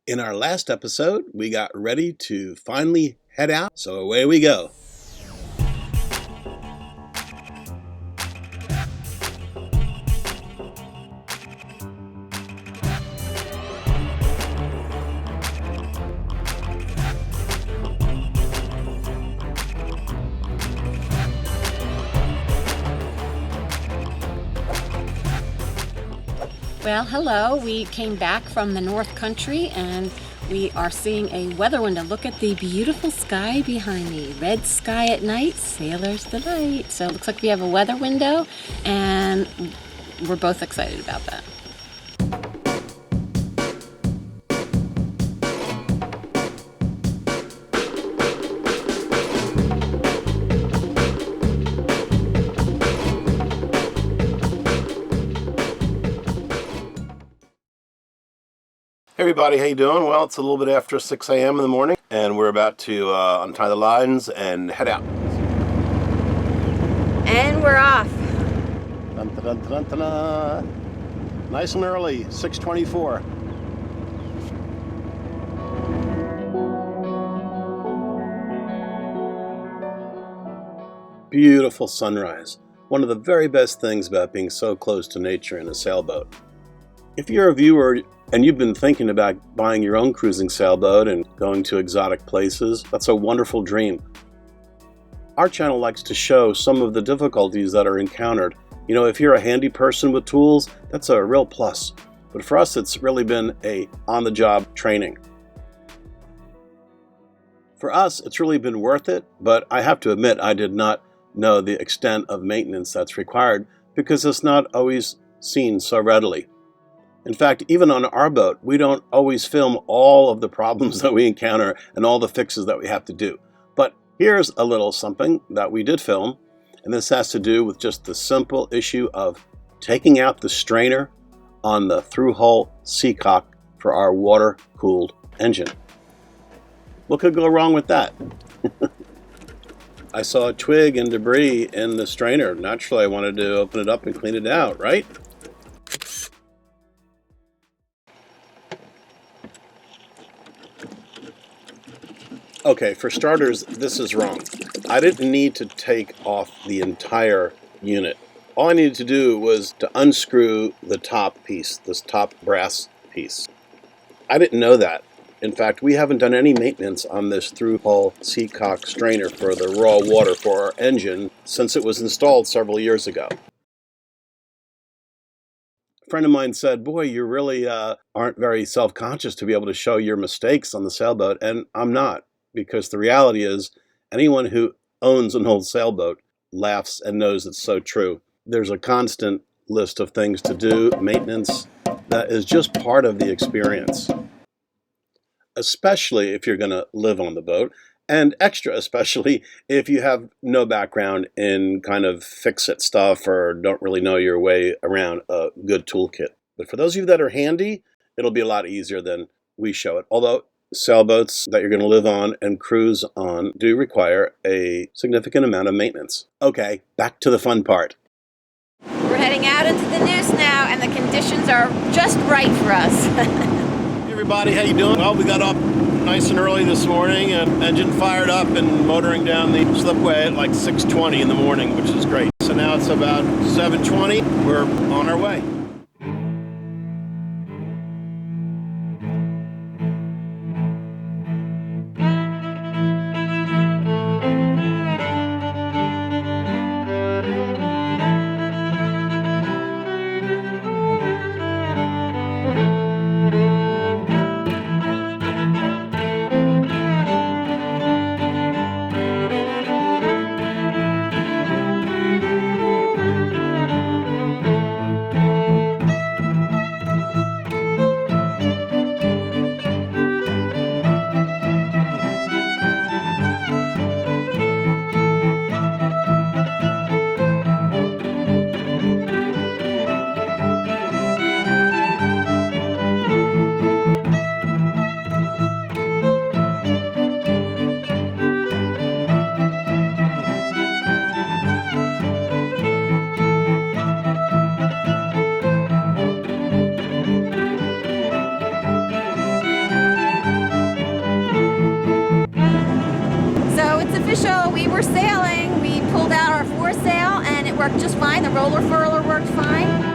In our last episode, we got ready to finally head out, so away we go. Well, hello. We came back from the North Country and we are seeing a weather window. Look at the beautiful sky behind me. Red sky at night, sailor's delight. So it looks like we have a weather window and we're both excited about that. Hey everybody, how you doing? Well, it's a little bit after 6 a.m. in the morning, and we're about to untie the lines and head out. And we're off. Dun, dun, dun, dun, dun. Nice and early, 6:24. Beautiful sunrise. One of the very best things about being so close to nature in a sailboat. If you're a viewer and you've been thinking about buying your own cruising sailboat and going to exotic places, that's a wonderful dream. Our channel likes to show some of the difficulties that are encountered. You know, if you're a handy person with tools, that's a real plus. But for us, it's really been a on-the-job training. For us, it's really been worth it, but I have to admit I did not know the extent of maintenance that's required because it's not always seen so readily. In fact, even on our boat, we don't always film all of the problems that we encounter and all the fixes that we have to do. But here's a little something that we did film, and this has to do with just the simple issue of taking out the strainer on the through-hull seacock for our water-cooled engine. What could go wrong with that? I saw a twig and debris in the strainer. Naturally, I wanted to open it up and clean it out, right? Okay, for starters, this is wrong. I didn't need to take off the entire unit. All I needed to do was to unscrew the top piece, this top brass piece. I didn't know that. In fact, we haven't done any maintenance on this through-hull seacock strainer for the raw water for our engine since it was installed several years ago. A friend of mine said, boy, you really aren't very self-conscious to be able to show your mistakes on the sailboat, and I'm not. Because the reality is, anyone who owns an old sailboat laughs and knows it's so true. There's a constant list of things to do, maintenance, that is just part of the experience. Especially if you're going to live on the boat, and extra especially if you have no background in kind of fix-it stuff or don't really know your way around a good toolkit. But for those of you that are handy, it'll be a lot easier than we show it. Although sailboats that you're going to live on and cruise on do require a significant amount of maintenance. Okay, back to the fun part. We're heading out into the news now and the conditions are just right for us. Hey everybody, how you doing? Well, we got up nice and early this morning and engine fired up and motoring down the slipway at like 6:20 in the morning, which is great. So now it's about 7:20. We're on our way. worked just fine. The roller furler worked fine.